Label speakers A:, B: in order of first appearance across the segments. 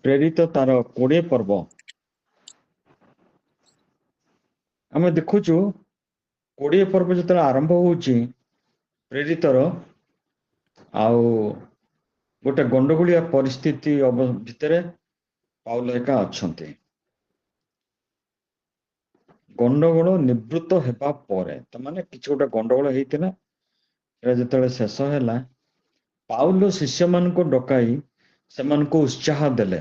A: ପ୍ରେରିତ ତାର 20 ପର୍ବ ଆମେ ଦେଖୁଛୁ 20 ପର୍ବ ଯେତେବେଳେ ଆରମ୍ଭ ହଉଛି ପ୍ରେରିତର ଆଉ ଗୋଟେ ଗଣ୍ଡଗୋଳିଆ ପରିସ୍ଥିତି ଭିତରେ ପାଉଲ ଏକା ଅଛନ୍ତି। ଗଣ୍ଡଗୋଳ ନିବୃତ୍ତ ହେବା ପରେ ତାମାନେ କିଛି ଗୋଟେ ଗଣ୍ଡଗୋଳ ହେଇଥିଲା, ସେଟା ଯେତେବେଳେ ଶେଷ ହେଲା ପାଉଲ ଶିଷ୍ୟମାନଙ୍କୁ ଡକାଇ ସେମାନଙ୍କୁ ଉତ୍ସାହ ଦେଲେ।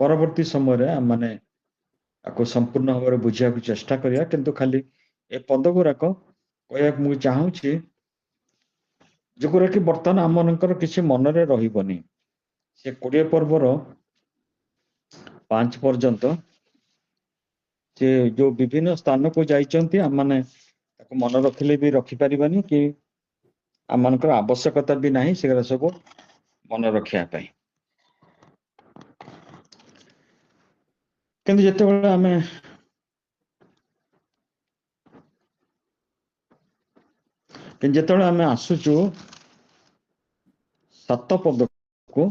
A: ପରବର୍ତ୍ତୀ ସମୟରେ ଆମେ ଆକୁ ସମ୍ପୂର୍ଣ୍ଣ ଭାବରେ ବୁଝିବାକୁ ଚେଷ୍ଟା କରିବା, କିନ୍ତୁ ଖାଲି ଏ ପଦ ଗୁଡାକ କହିବାକୁ ମୁଁ ଚାହୁଁଛି ଯୋଉଗୁଡାକି ବର୍ତ୍ତମାନ ଆମମାନଙ୍କର କିଛି ମନରେ ରହିବନି। ସେ 20 ପର୍ବର 5 ପର୍ଯ୍ୟନ୍ତ ସେ ଯୋଉ ବିଭିନ୍ନ ସ୍ଥାନକୁ ଯାଇଛନ୍ତି ଆମମାନେ ତାକୁ ମନେ ରଖିଲେ ବି ରଖିପାରିବାନି, କି ଆମମାନଙ୍କର ଆବଶ୍ୟକତା ବି ନାହିଁ ସେଗୁଡ଼ା ସବୁ ମନେ ରଖିବା ପାଇଁ। କିନ୍ତୁ ଯେତେବେଳେ ଆମେ ଆସୁଛୁ 7 ପଦକୁ,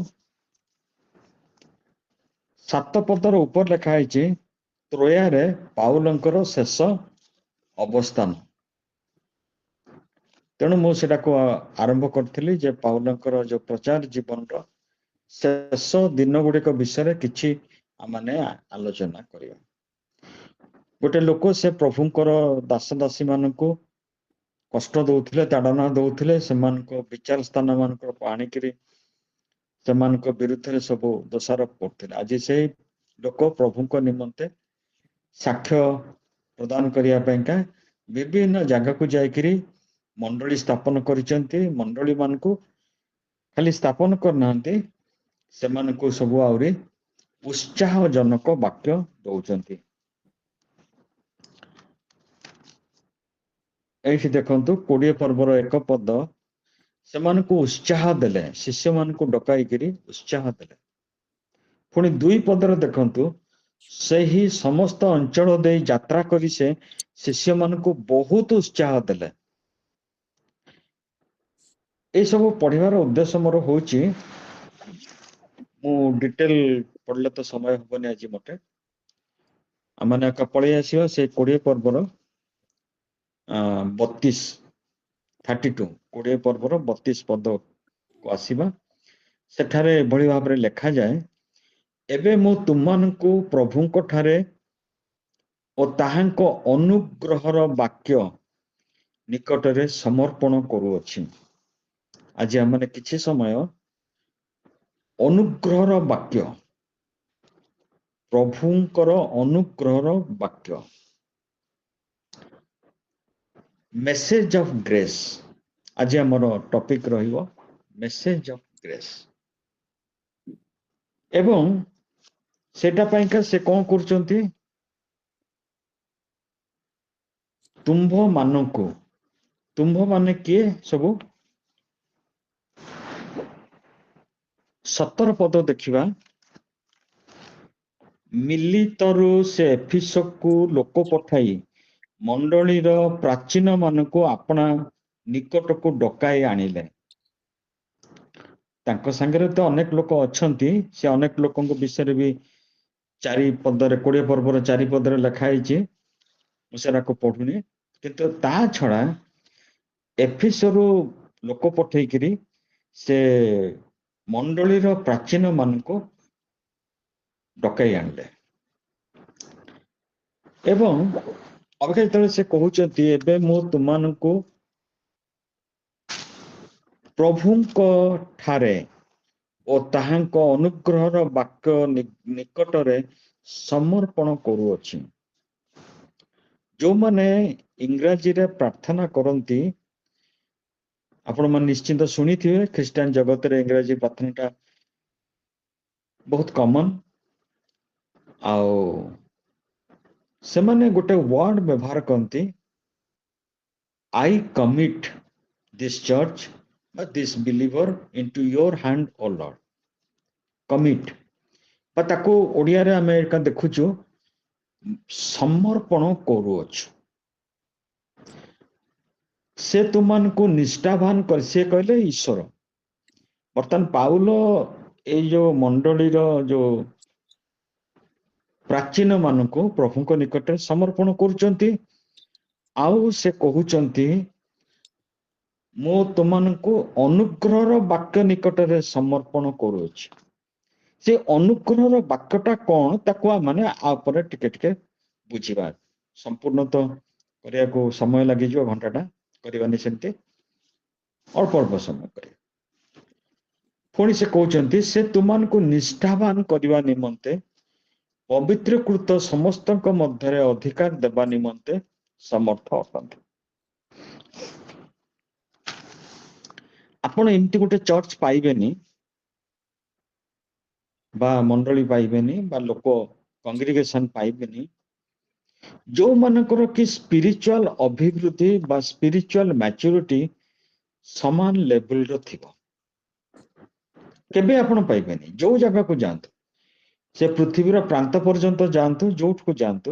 A: 7 ପଦର ଉପରେ ଲେଖା ହେଇଛି ତ୍ରୋୟାରେ ପାଉଲଙ୍କର ଶେଷ ଅବସ୍ଥାନ। ତେଣୁ ମୁଁ ସେଟାକୁ ଆରମ୍ଭ କରିଥିଲି ଯେ ପାଉଲଙ୍କର ଯୋଉ ପ୍ରଚାର ଜୀବନର ଶେଷ ଦିନ ଗୁଡିକ ବିଷୟରେ କିଛି ଆମେ ଆଲୋଚନା କରିବା। ଗୋଟେ ଲୋକ ସେ ପ୍ରଭୁଙ୍କର ଦାସ ଦାସୀ ମାନଙ୍କୁ କଷ୍ଟ ଦଉଥିଲେ, ତାଡ଼ନା ଦଉଥିଲେ, ସେମାନଙ୍କ ବିଚାର ସ୍ଥାନ ମାନଙ୍କକୁ ଆଣିକିରି ସେମାନଙ୍କ ବିରୁଦ୍ଧରେ ସବୁ ଦୋଷାରୋପ କରୁଥିଲେ। ଆଜି ସେଇ ଲୋକ ପ୍ରଭୁଙ୍କ ନିମନ୍ତେ ସାକ୍ଷ୍ୟ ପ୍ରଦାନ କରିବା ପାଇଁକା ବିଭିନ୍ନ ଜାଗାକୁ ଯାଇକିରି ମଣ୍ଡଳୀ ସ୍ଥାପନ କରିଛନ୍ତି। ମଣ୍ଡଳୀ ମାନଙ୍କୁ ଖାଲି ସ୍ଥାପନ କରିନାହାନ୍ତି, ସେମାନଙ୍କୁ ସବୁ ଆହୁରି ଉତ୍ସାହଜନକ ବାକ୍ୟ ଦଉଛନ୍ତି। ଏଇଠି ଦେଖନ୍ତୁ 20 ପର୍ବର 1 ପଦ, ସେମାନଙ୍କୁ ଉତ୍ସାହ ଦେଲେ, ଶିଷ୍ୟମାନଙ୍କୁ ଡକାଇକିରି ଉତ୍ସାହ ଦେଲେ। ପୁଣି 2 ପଦରେ ଦେଖନ୍ତୁ, ସେହି ସମସ୍ତ ଅଞ୍ଚଳ ଦେଇ ଯାତ୍ରା କରି ସେ ଶିଷ୍ୟମାନଙ୍କୁ ବହୁତ ଉତ୍ସାହ ଦେଲେ। ଏସବୁ ପଢିବାର ଉଦ୍ଦେଶ୍ୟ ମୋର ହଉଛି, ମୁଁ ଡିଟେଲ ପଢିଲେ ତ ସମୟ ହବନି ଆଜି ମତେ, ଆମେ ଏକା ପଳେଇ ଆସିବା ସେ 20 ପର୍ବର 32 ପର୍ବର 32 ପଦକୁ ଆସିବା। ସେଠାରେ ଏଭଳି ଭାବରେ ଲେଖାଯାଏ, ଏବେ ମୁଁ ତୁମମାନଙ୍କୁ ପ୍ରଭୁଙ୍କ ଠାରେ ଓ ତାହାଙ୍କ ଅନୁଗ୍ରହର ବାକ୍ୟ ନିକଟରେ ସମର୍ପଣ କରୁଅଛି। ଆଜି ଆମେ କିଛି ସମୟ ଅନୁଗ୍ରହର ବାକ୍ୟ, ପ୍ରଭୁଙ୍କର ଅନୁଗ୍ରହର ବାକ୍ୟ, ମେସେଜ ଅଫ ଗ୍ରେସ୍, ଆଜି ଆମର ଟପିକ ରହିବ ମେସେଜ ଅଫ ଗ୍ରେସ୍। ଏବଂ ସେଟା ପାଇଁକା ସେ କଣ କରୁଛନ୍ତି, ତୁମ୍ଭ ମାନଙ୍କୁ, ତୁମ୍ଭ ମାନେ କିଏ ସବୁ, 17 ପଦ ଦେଖିବା, ମିଲିତରୁ ସେ ଏଫିସକୁ ଲୋକ ପଠାଇ ମଣ୍ଡଳୀର ପ୍ରାଚୀନ ମାନଙ୍କୁ ଆପଣା ନିକଟକୁ ଡକାଇ ଆଣିଲେ। ତାଙ୍କ ସାଙ୍ଗରେ ତ ଅନେକ ଲୋକ ଅଛନ୍ତି, ସେ ଅନେକ ଲୋକଙ୍କ ବିଷୟରେ ବି 4 ପଦରେ 20 ପର୍ବର 4 ପଦରେ ଲେଖା ହେଇଛି, ମୁଁ ସେଟାକୁ ପଢୁନି। କିନ୍ତୁ ତା ଛଡା ଏଫିସରୁ ଲୋକ ପଠେଇକିରି ସେ ମଣ୍ଡଳୀର ପ୍ରାଚୀନ ମାନଙ୍କୁ ଡକାଇ ଆଣିଲେ। ଏବଂ ଅବିକା ଯେତେବେଳେ ସେ କହୁଛନ୍ତି, ଏବେ ମୁଁ ତୁମମାନଙ୍କୁ ପ୍ରଭୁଙ୍କ ଠାରେ ଓ ତାହାଙ୍କ ଅନୁଗ୍ରହର ବାକ୍ୟ ନିକଟରେ ସମର୍ପଣ କରୁଅଛି। ଯୋଉମାନେ ଇଂରାଜୀରେ ପ୍ରାର୍ଥନା କରନ୍ତି, ଆପଣମାନେ ନିଶ୍ଚିନ୍ତ ଶୁଣିଥିବେ, ଖ୍ରୀଷ୍ଟିଆନ ଜଗତରେ ଇଂରାଜୀ ପ୍ରାର୍ଥନାଟା ବହୁତ କମନ। ଆଉ ସେମାନେ ଗୋଟେ ୱାର୍ଡ ବ୍ୟବହାର କରନ୍ତି, ଆଇ କମିଟ ଦିସ୍ ଚର୍ଚ୍ଚ ବା this believer into your hand O Lord. Commit ବା ତାକୁ ଓଡ଼ିଆରେ ଆମେ ଏକା ଦେଖୁଛୁ ସମର୍ପଣ କରୁଅଛୁ। ସେ ତୁମମାନଙ୍କୁ ନିଷ୍ଠାବାନ କରି, ସେ କହିଲେ ଈଶ୍ୱର, ବର୍ତ୍ତମାନ ପାଉଲ ଏଇ ଯୋଉ ମଣ୍ଡଳୀର ଯୋଉ ପ୍ରାଚୀନ ମାନଙ୍କୁ ପ୍ରଭୁଙ୍କ ନିକଟରେ ସମର୍ପଣ କରୁଛନ୍ତି, ଆଉ ସେ କହୁଛନ୍ତି ମୁଁ ତୁମମାନଙ୍କୁ ଅନୁଗ୍ରହର ବାକ୍ୟ ନିକଟରେ ସମର୍ପଣ କରୁଅଛି। ସେ ଅନୁଗ୍ରହର ବାକ୍ୟଟା କଣ ତାକୁ ମାନେ ଆ ଉପରେ ଟିକେ ଟିକେ ବୁଝିବା। ସମ୍ପୂର୍ଣ୍ଣ ତ କରିବାକୁ ସମୟ ଲାଗିଯିବ, ଘଣ୍ଟାଟା କରିବାନି ସେମିତି, ଅଳ୍ପ ଅଳ୍ପ ସମୟ କରିବା। ପୁଣି ସେ କହୁଛନ୍ତି ସେ ତୁମମାନଙ୍କୁ ନିଷ୍ଠାବାନ କରିବା ନିମନ୍ତେ ପବିତ୍ରକୃତ ସମସ୍ତଙ୍କ ମଧ୍ୟରେ ଅଧିକାର ଦେବା ନିମନ୍ତେ ସମର୍ଥ ଅଟନ୍ତି। ଆପଣ ଏମିତି ଗୋଟେ ଚର୍ଚ୍ଚ ପାଇବେନି ବା ମଣ୍ଡଳୀ ପାଇବେନି ବା ଲୋକ କଂଗ୍ରିଗେସନ ପାଇବେନି ଯୋଉମାନଙ୍କର କି ସ୍ପିରିଚୁଆଲ ଅଭିବୃଦ୍ଧି ବା ସ୍ପିରିଚୁଆଲ ମ୍ୟାଚୁରିଟି ସମାନ ଲେଭେଲର ଥିବ। କେବେ ଆପଣ ପାଇବେନି। ଯୋଉ ଜାଗାକୁ ଯାଆନ୍ତୁ, ସେ ପୃଥିବୀର ପ୍ରାନ୍ତ ପର୍ଯ୍ୟନ୍ତ ଯାଆନ୍ତୁ, ଯୋଉଠିକୁ ଯାଆନ୍ତୁ,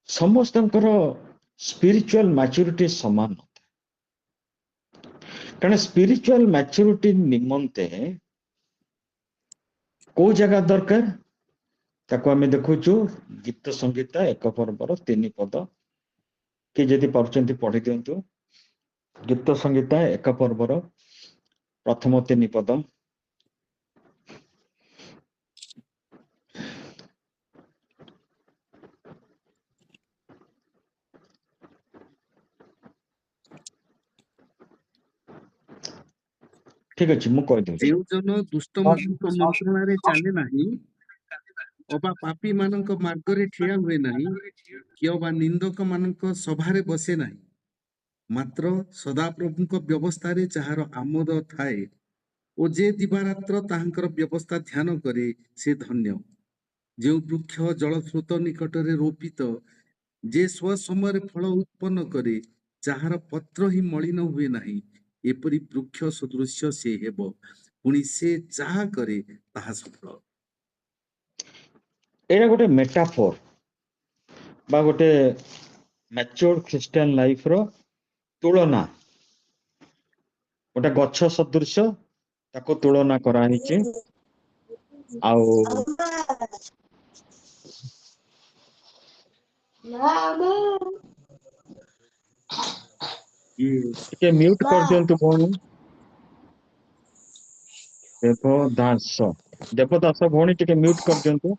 A: ସମସ୍ତଙ୍କର ସ୍ପିରିଚୁଆଲ ମ୍ୟାଚୁରିଟି ସମାନ ନଥାଏ। କାରଣ ସ୍ପିରିଚୁଆଲ ମ୍ୟାଚୁରିଟି ନିମନ୍ତେ କୋଉ ଜାଗା ଦରକାର ତାକୁ ଆମେ ଦେଖୁଛୁ ଗୀତ ସଂଗୀତା 1 ପର୍ବର 3 ପଦ। କିଏ ଯଦି ପାରୁଛନ୍ତି ପଢି ଦିଅନ୍ତୁ। ଗୀତ ସଂଗୀତା 1 ପର୍ବର ପ୍ରଥମ 3 ପଦ। ଠିକ ଅଛି, ମୁଁ କହିଦେଉଛି।
B: ଯେଉଁ ଜନ ଦୁଷ୍ଟମାନଙ୍କ ମନ୍ତ୍ରଣାରେ ଚାଲେ ନାହିଁ, ଅବା ପାପୀ ମାନଙ୍କ ମାର୍ଗରେ ଠିଆ ହୁଏ ନାହିଁ, କି ଅବା ନିନ୍ଦକ ମାନଙ୍କ ସଭାରେ ବସେ ନାହିଁ, ମାତ୍ର ସଦାପ୍ରଭୁଙ୍କ ବ୍ୟବସ୍ଥାରେ ଯାହାର ଆମୋଦ ଥାଏ ଓ ଯେ ଦିବାରାତ୍ର ତାହାଙ୍କର ବ୍ୟବସ୍ଥା ଧ୍ୟାନ କରେ ସେ ଧନ୍ୟ। ଯେଉଁ ବୃକ୍ଷ ଜଳସ୍ରୋତ ନିକଟରେ ରୋପିତ, ଯେ ସ୍ୱ ସମୟରେ ଫଳ ଉତ୍ପନ୍ନ କରେ, ଯାହାର ପତ୍ର ହିଁ ମଳିନ ହୁଏ ନାହିଁ, ଏପରି ବୃକ୍ଷ ସଦୃଶ୍ୟ ସେ ହେବ, ପୁଣି ସେ ଯାହା କରେ ତାହା ସଫଳ।
A: ଏଇଟା ଗୋଟେ ମେଟାଫୋର ବା ଗୋଟେ ମ୍ୟାଚୁର୍ଡ ଖ୍ରୀଷ୍ଟିଆନ ଲାଇଫର ତୁଳନା। ଗୋଟେ ଗଛ ସଦୃଶ୍ୟ ତାକୁ ତୁଳନା କରାହେଇଛି। ଆଉ ଟିକେ ମ୍ୟୁଟ କରିଦିଅନ୍ତୁ ଭଉଣୀ। ଦେବଦାସ ଭଉଣୀ ଟିକେ ମ୍ୟୁଟ କରିଦିଅନ୍ତୁ।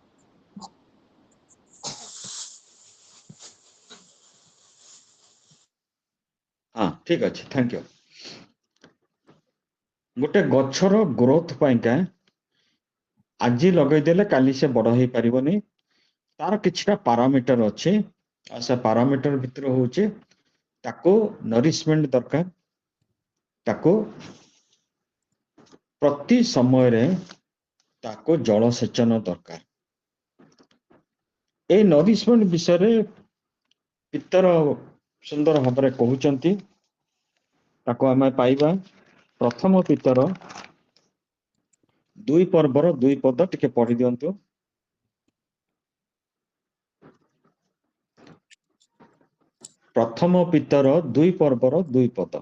A: ହଁ, ଠିକ ଅଛି, ଥ୍ୟାଙ୍କ ୟୁ। ଗୋଟେ ଗଛର ଗ୍ରୋଥ ପାଇଁକା ଆଜି ଲଗେଇଦେଲେ କାଲି ସେ ବଡ ହେଇପାରିବନି। ତାର କିଛିଟା ପାରାମିଟର ଅଛି, ଆଉ ସେ ପାରାମିଟର ଭିତରେ ହଉଛି ତାକୁ ନରିଶମେଣ୍ଟ ଦରକାର, ତାକୁ ପ୍ରତି ସମୟରେ ତାକୁ ଜଳସେଚନ ଦରକାର। এই ନରିଶମେଣ୍ଟ ବିଷୟରେ ପିତର ସୁନ୍ଦର ଭାବରେ କହୁଛନ୍ତି। ତାକୁ ଆମେ ପାଇବା ପ୍ରଥମ ପିତର 2 ପର୍ବର 2 ପଦ। ଟିକେ ପଢି ଦିଅନ୍ତୁ। ପ୍ରଥମ ପିତର 2 ପର୍ବର 2 ପଦ।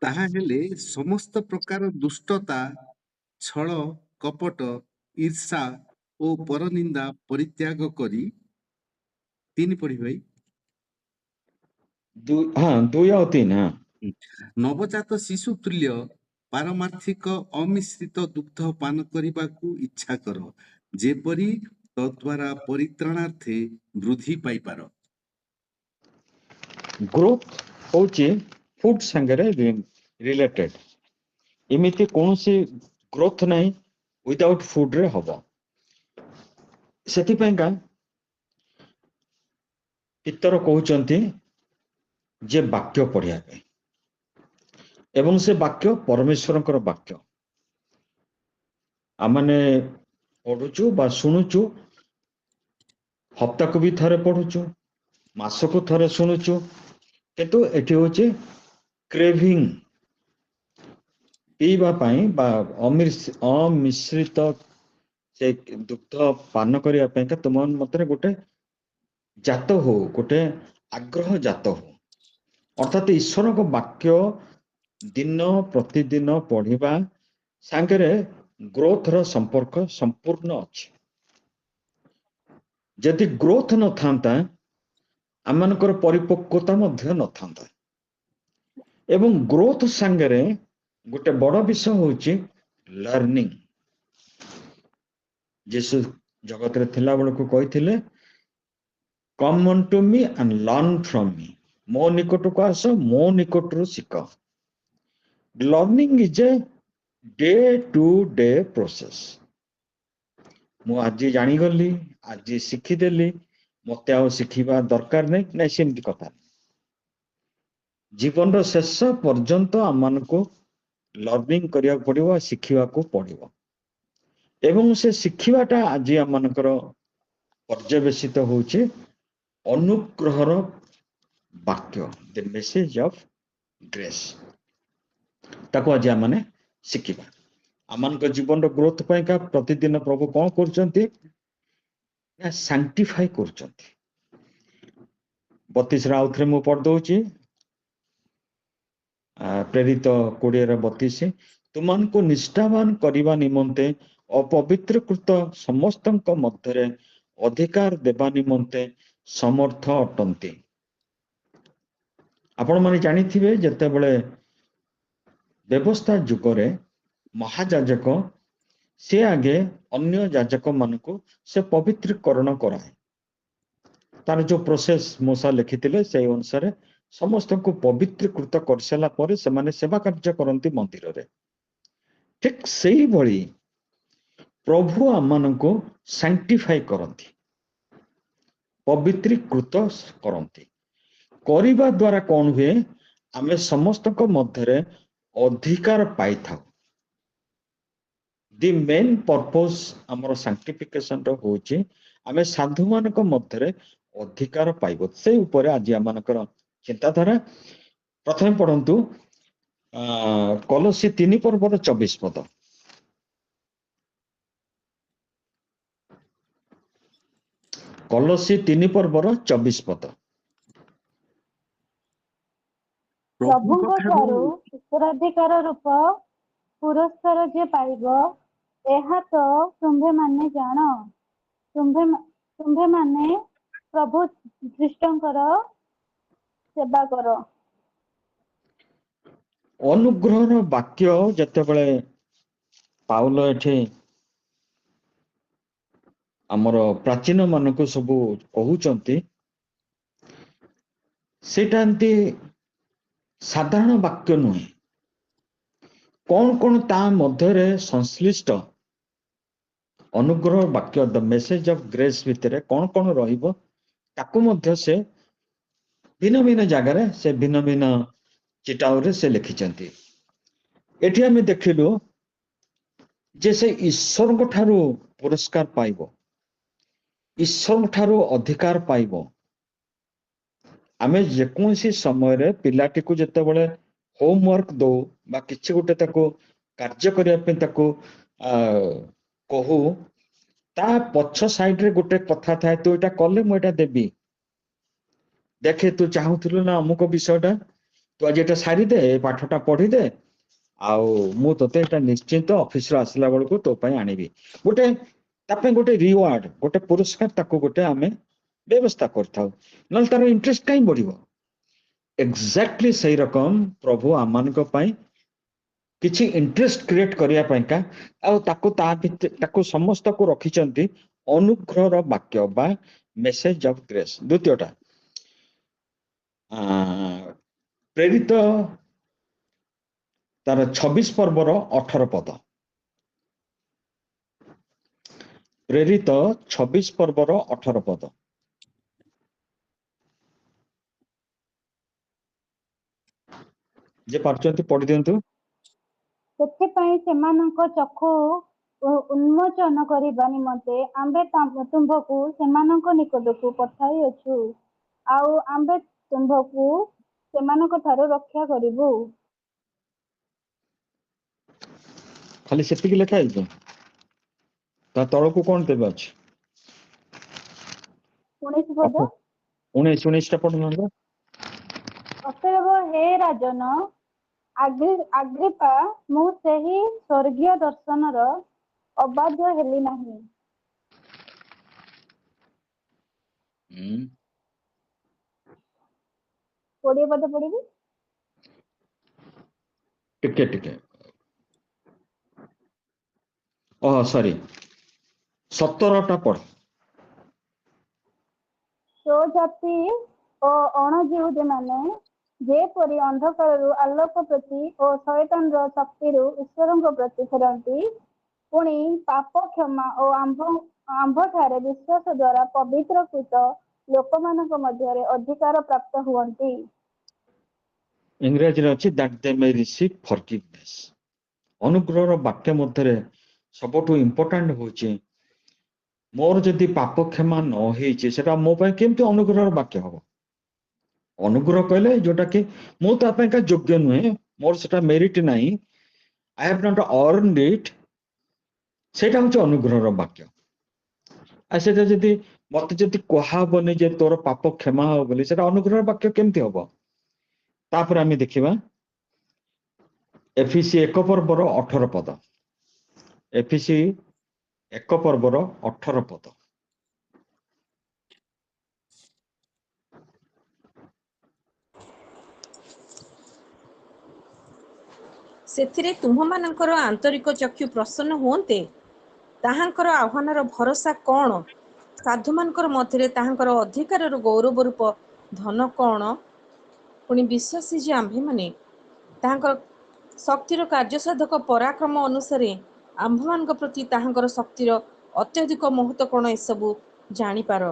B: ତାହା ହେଲେ ସମସ୍ତ ପ୍ରକାର ଦୁଷ୍ଟତା, ଛଳ, କପଟ, ଈର୍ଷା ଓ ପରନିନ୍ଦା ପରିତ୍ୟାଗ କରି 3 ପଢି ଭାଇ।
A: 2 ଆଉ 3। ହଁ,
B: ନବଜାତ ଶିଶୁ ତୁଲ୍ୟ ପାରମାର୍ଥିକ ଅମିଶ୍ରିତ ଦୁଗ୍ଧ ପାନ କରିବାକୁ ଇଚ୍ଛା କର, ଯେପରି ତଦ୍ୱାରା ପରିତ୍ରାଣାର୍ଥେ ବୃଦ୍ଧି ପାଇପାର।
A: ଗ୍ରୋଥ ହଉଛି ଫୁଡ ସାଙ୍ଗରେ ରିଲେଟେଡ। ଏମିତି କୌଣସି ଗ୍ରୋଥ ନାହିଁ ୱିଦାଉଟ୍ ଫୁଡରେ ହବ। ସେଥିପାଇଁକା ପିତର କହୁଛନ୍ତି ଯେ ବାକ୍ୟ ପଢିବା ପାଇଁ, ଏବଂ ସେ ବାକ୍ୟ ପରମେଶ୍ୱରଙ୍କର ବାକ୍ୟ। ଆମମାନେ ପଢୁଛୁ ବା ଶୁଣୁଛୁ, ହପ୍ତାକୁ ବି ଥରେ ପଢୁଛୁ, ମାସକୁ ଥରେ ଶୁଣୁଛୁ, କିନ୍ତୁ ଏଠି ହଉଛି କ୍ରେଭିଂ, ପିଇବା ପାଇଁ ବା ଅମିଶ୍ରିତ ସେ ଦୁଗ୍ଧ ପାନ କରିବା ପାଇଁକା ତୁମ ମଧ୍ୟରେ ଗୋଟେ ଜାତ ହଉ, ଗୋଟେ ଆଗ୍ରହ ଜାତ ହଉ, ଅର୍ଥାତ ଈଶ୍ୱରଙ୍କ ବାକ୍ୟ ଦିନ ପ୍ରତିଦିନ ପଢିବା ସାଙ୍ଗରେ ଗ୍ରୋଥର ସମ୍ପର୍କ ସମ୍ପୂର୍ଣ୍ଣ ଅଛି। ଯଦି ଗ୍ରୋଥ ନଥାନ୍ତା ଆମମାନଙ୍କର ପରିପକ୍ୱତା ମଧ୍ୟ ନଥାନ୍ତା। ଏବଂ ଗ୍ରୋଥ ସାଙ୍ଗରେ ଗୋଟେ ବଡ ବିଷୟ ହଉଛି ଲର୍ଣ୍ଣିଂ। ଯୀଶୁ ଜଗତରେ ଥିଲା ବେଳକୁ କହିଥିଲେ, କମ୍ unto me and learn from me, ମୋ ନିକଟକୁ ଆସ, ମୋ ନିକଟରୁ ଶିଖ। Learning is a day to day process. ମୁଁ ଆଜି ଜାଣିଗଲି, ଆଜି ଶିଖିଦେଲି, ମତେ ଆଉ ଶିଖିବା ଦରକାର ନାହିଁ, ନାଇଁ ସେମିତି କଥା। ଜୀବନର ଶେଷ ପର୍ଯ୍ୟନ୍ତ ଆମମାନଙ୍କୁ ଲର୍ଣ୍ଣିଂ କରିବାକୁ ପଡିବ, ଶିଖିବାକୁ ପଡିବ। ଏବଂ ସେ ଶିଖିବାଟା ଆଜି ଆମମାନଙ୍କର ପର୍ଯ୍ୟବେସିତ ହଉଛି ଅନୁଗ୍ରହର ବାକ୍ୟ, ଦ ମେସେଜ ଅଫ ଗ୍ରେସ୍। ତାକୁ ଆଜି ଆମମାନେ ଶିଖିବା। ଆମମାନଙ୍କ ଜୀବନର ଗ୍ରୋଥ ପାଇଁକା ପ୍ରତିଦିନ ପ୍ରଭୁ କଣ କରୁଛନ୍ତି ନା ସାଙ୍କ୍ଟିଫାଇ କରୁଛନ୍ତି। 32 ଆଉଥରେ ମୁଁ ପଢିଦଉଛି, ପ୍ରେରିତ 20:32, ତୁମମାନଙ୍କୁ ନିଷ୍ଠାବାନ କରିବା ନିମନ୍ତେ ଅପବିତ୍ରକୃତ ସମସ୍ତଙ୍କ ମଧ୍ୟରେ ଅଧିକାର ଦେବା ନିମନ୍ତେ ସମର୍ଥ ଅଟନ୍ତି। ଆପଣମାନେ ଜାଣିଥିବେ ଯେତେବେଳେ ବ୍ୟବସ୍ଥା ଯୁଗରେ ମହାଯାଜକ ସେ ଆଗେ ଅନ୍ୟ ଯାଜକ ମାନଙ୍କୁ ସେ ପବିତ୍ରୀକରଣ କରାଏ। ତାର ଯୋଉ ପ୍ରୋସେସ ମୂଷା ଲେଖିଥିଲେ ସେଇ ଅନୁସାରେ ସମସ୍ତଙ୍କୁ ପବିତ୍ରୀକୃତ କରିସାରିଲା ପରେ ସେମାନେ ସେବା କାର୍ଯ୍ୟ କରନ୍ତି ମନ୍ଦିରରେ। ଠିକ ସେଇଭଳି ପ୍ରଭୁ ଆମମାନଙ୍କୁ ସାଙ୍କ୍ଟିଫାଇ କରନ୍ତି, ପବିତ୍ରୀକୃତ କରନ୍ତି। କରିବା ଦ୍ୱାରା କଣ ହୁଏ, ଆମେ ସମସ୍ତଙ୍କ ମଧ୍ୟରେ ଅଧିକାର ପାଇଥାଉ। ଦି ମେନ୍ ପର୍ପୋଜ ଆମର ସାଙ୍କ୍ଟିଫିକେସନ ର ହଉଛି ଆମେ ସାଧୁମାନଙ୍କ ମଧ୍ୟରେ ଅଧିକାର ପାଇବ। ସେଇ ଉପରେ ଆଜି ଆମମାନଙ୍କର ଚିନ୍ତାଧାରା। ପ୍ରଥମେ ପଢନ୍ତୁ କଲୋସୀ 3:24। କଲୋସୀ 3:24।
B: ପ୍ରଭୁଙ୍କ
C: ପ୍ରଭୁଙ୍କ ଠାରୁ ଉତ୍ତରାଧିକାର ରୂପ ପୁରସ୍କାର ଯେ ପାଇବ, ଏହା ତ ତୁମ୍ଭେମାନେ ଜାଣ। ତୁମ୍ଭେମାନେ ପ୍ରଭୁ ଖ୍ରୀଷ୍ଟଙ୍କର ସେବା କର।
A: ଅନୁଗ୍ରହର ବାକ୍ୟ ଯେତେବେଳେ ପାଉଲ ଏଠି ଆମର ପ୍ରାଚୀନ ମାନଙ୍କୁ ସବୁ କହୁଛନ୍ତି, ସେଇଟା ଏମିତି ସାଧାରଣ ବାକ୍ୟ ନୁହେଁ। କଣ କଣ ତା ମଧ୍ୟରେ ସଂଶ୍ଳିଷ୍ଟ ଅନୁଗ୍ରହ ବାକ୍ୟ, ଦ ମେସେଜ ଅଫ ଗ୍ରେସ୍ ଭିତରେ କଣ କଣ ରହିବ, ତାକୁ ମଧ୍ୟ ସେ ଭିନ୍ନ ଭିନ୍ନ ଜାଗାରେ ସେ ଭିନ୍ନ ଭିନ୍ନ ଚିଟାଉରେ ସେ ଲେଖିଛନ୍ତି। ଏଠି ଆମେ ଦେଖିଲୁ ଯେ ସେ ଈଶ୍ୱରଙ୍କ ଠାରୁ ପୁରସ୍କାର ପାଇବ, ଈଶ୍ୱରଙ୍କ ଠାରୁ ଅଧିକାର ପାଇବ। ଆମେ ଯେକୌଣସି ସମୟରେ ପିଲାଟିକୁ ଯେତେବେଳେ ହୋମୱାର୍କ ଦଉ ବା କିଛି ଗୋଟେ ତାକୁ କାର୍ଯ୍ୟ କରିବା ପାଇଁ ତାକୁ କହୁ, ତା ପଛ ସାଇଡରେ ଗୋଟେ କଥା ଥାଏ, ତୁ ଏଇଟା କଲେ ମୁଁ ଏଇଟା ଦେବି। ଦେଖେ ତୁ ଚାହୁଁଥିଲୁ ନା ଅମୁକ ବିଷୟଟା, ତୁ ଆଜି ଏଟା ସାରିଦେ, ଏ ପାଠଟା ପଢିଦେ, ଆଉ ମୁଁ ତତେ ଏଟା ନିଶ୍ଚିନ୍ତ ଅଫିସରୁ ଆସିଲା ବେଳକୁ ତୋ ପାଇଁ ଆଣିବି। ଗୋଟେ ତା ପାଇଁ ଗୋଟେ ରିୱାର୍ଡ, ଗୋଟେ ପୁରସ୍କାର ତାକୁ ଗୋଟେ ଆମେ ବ୍ୟବସ୍ଥା କରିଥାଉ, ନହେଲେ ତାର ଇଣ୍ଟରେଷ୍ଟ କାହିଁ ବଢିବ। ଏକ୍ଜାକ୍ଟଲି ସେଇ ରକମ ପ୍ରଭୁ ଆମମାନଙ୍କ ପାଇଁ କିଛି ଇଣ୍ଟରେଷ୍ଟ କ୍ରିଏଟ କରିବା ପାଇଁକା ଆଉ ତାକୁ ତା ଭିତରେ ତାକୁ ସମସ୍ତଙ୍କୁ ରଖିଛନ୍ତି ଅନୁଗ୍ରହର ବାକ୍ୟ ବା ମେସେଜ ଅଫ ଗ୍ରେସ୍। ଦ୍ୱିତୀୟଟା ପ୍ରେରିତ ତାର 26:18। ପ୍ରେରିତ 26:18। ଯେ ପାରୁଛନ୍ତି ପଢି ଦିଅନ୍ତୁ।
C: ସେଥିପାଇଁ ସେମାନଙ୍କ ଚକ୍ଷୁ ଉନ୍ମୋଚନ କରିବା ନିମନ୍ତେ ଆମ୍ଭେ ତୁମ୍ଭକୁ ସେମାନଙ୍କ ନିକଟକୁ ପଠାଇଅଛୁ, ଆଉ ଆମ୍ଭେ ତୁମ୍ଭକୁ ସେମାନଙ୍କ ଠାରୁ ରକ୍ଷା କରିବୁ।
A: ଖାଲି ସେତିକି ଲେଖା ହେଇଛି, ତା ତଳକୁ କଣ ତେବେ ଅଛି?
C: 19 ପଦ।
A: ଉଣେଇଶଟା ପଢୁନାହାନ୍ତି।
C: ଅତଏବ ହେ ରାଜନ ଆଗ୍ରିପା, ମୁଁ ସେହି ସ୍ୱର୍ଗୀୟ ଦର୍ଶନର ଅବାଧ୍ୟ ହେଲି ନାହିଁ।
A: ହୁଁ।
C: 20 ପଦ ପଢିବି।
A: ଟିକେ ସରି 17ଟା ପଢ।
C: ସ୍ୱଜାତି ଓ ଅଣଯିହୁଦୀମାନେ ଯେପରି ଅନ୍ଧକାରରୁ ଆଲୋକ ପ୍ରତି ଓ ଶୟତାନର ଶକ୍ତିରୁ ଈଶ୍ୱରଙ୍କ ପ୍ରତି ଫେରନ୍ତି, ପୁଣି ପାପ କ୍ଷମା ଓ ଆମ୍ଭଠାରେ ବିଶ୍ୱାସ ଦ୍ୱାରା ପବିତ୍ରକୃତ ଲୋକମାନଙ୍କ ମଧ୍ୟରେ ଅଧିକାର ପ୍ରାପ୍ତ ହୁଅନ୍ତି।
A: ଇଂରାଜୀରେ ଅଛି that they may receive forgiveness। ଅନୁଗ୍ରହର ବାକ୍ୟ ମଧ୍ୟରେ ସବୁଠୁ ଇମ୍ପୋର୍ଟାଣ୍ଟ ହଉଛି ମୋର ଯଦି ପାପ କ୍ଷମା ନ ହେଇଛି ସେଟା ମୋ ପାଇଁ କେମିତି ଅନୁଗ୍ରହର ବାକ୍ୟ ହବ? ଅନୁଗ୍ରହ କହିଲେ ଯୋଉଟା କି ମୁଁ ତା ପାଇଁକା ଯୋଗ୍ୟ ନୁହେଁ, ମୋର ସେଟା ମେରିଟ ନାହିଁ, ଆଇ ହାଭ୍ ନଟ୍ ଅର୍ନଡ ଇଟ୍, ସେଇଟା ହଉଛି ଅନୁଗ୍ରହର ବାକ୍ୟ। ଆଉ ସେଟା ଯଦି ମତେ ଯଦି କୁହାହବନି ଯେ ତୋର ପାପ କ୍ଷମା ହବ ବୋଲି, ସେଟା ଅନୁଗ୍ରହର ବାକ୍ୟ କେମିତି ହବ? ତାପରେ ଆମେ ଦେଖିବା ଏଫିସି 1 ପର୍ବର 18 ପଦ। ଏଫିସି 1 ପର୍ବର 18 ପଦ।
D: ସେଥିରେ ତୁମ୍ଭମାନଙ୍କର ଆନ୍ତରିକ ଚକ୍ଷୁ ପ୍ରସନ୍ନ ହୁଅନ୍ତେ। ତାହାଙ୍କର ଆହ୍ୱାନର ଭରସା କ'ଣ? ସାଧୁମାନଙ୍କର ମଧ୍ୟରେ ତାହାଙ୍କର ଅଧିକାରର ଗୌରବ ରୂପ ଧନ କ'ଣ? ପୁଣି ବିଶ୍ୱାସୀ ଯେ ଆମ୍ଭେମାନେ ତାହାଙ୍କର ଶକ୍ତିର କାର୍ଯ୍ୟସାଧକ ପରାକ୍ରମ ଅନୁସାରେ ଆମ୍ଭମାନଙ୍କ ପ୍ରତି ତାହାଙ୍କର ଶକ୍ତିର ଅତ୍ୟଧିକ ମହତ୍ତ୍ୱ କ'ଣ, ଏସବୁ ଜାଣିପାର।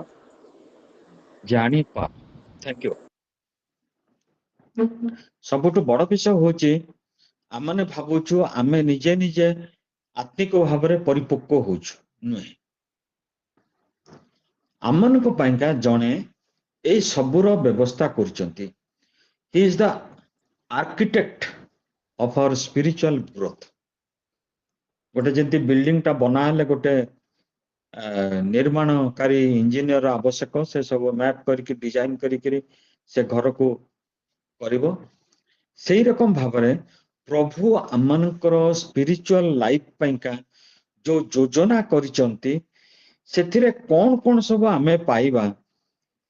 A: Thank you. ସବୁଠୁ ବଡ ବିଷୟ ହଉଛି ଆମେ ଭାବୁଛୁ ଆମେ ନିଜେ ନିଜେ ଆତ୍ମିକ ଭାବରେ ପରିପକ୍ୱ ହଉଛୁ, ନୁହେଁ। ଆମମାନଙ୍କ ପାଇଁକା ଜଣେ ଏଇ ସବୁର ବ୍ୟବସ୍ଥା କରୁଛନ୍ତି। He is the architect of our spiritual growth. ଗୋଟେ ଯେମିତି ବିଲ୍ଡିଂଟା ବନା ହେଲେ ଗୋଟେ ନିର୍ମାଣକାରୀ ଇଞ୍ଜିନିୟର ଆବଶ୍ୟକ, ସେ ସବୁ ମ୍ୟାପ୍ କରିକି ଡିଜାଇନ କରିକିରି ସେ ଘରକୁ କରିବ। ସେଇ ରକମ ଭାବରେ ପ୍ରଭୁ ଆମମାନଙ୍କର ସ୍ପିରିଚୁଆଲ ଲାଇଫ ପାଇଁକା ଯୋଉ ଯୋଜନା କରିଛନ୍ତି, ସେଥିରେ କଣ କଣ ସବୁ ଆମେ ପାଇବା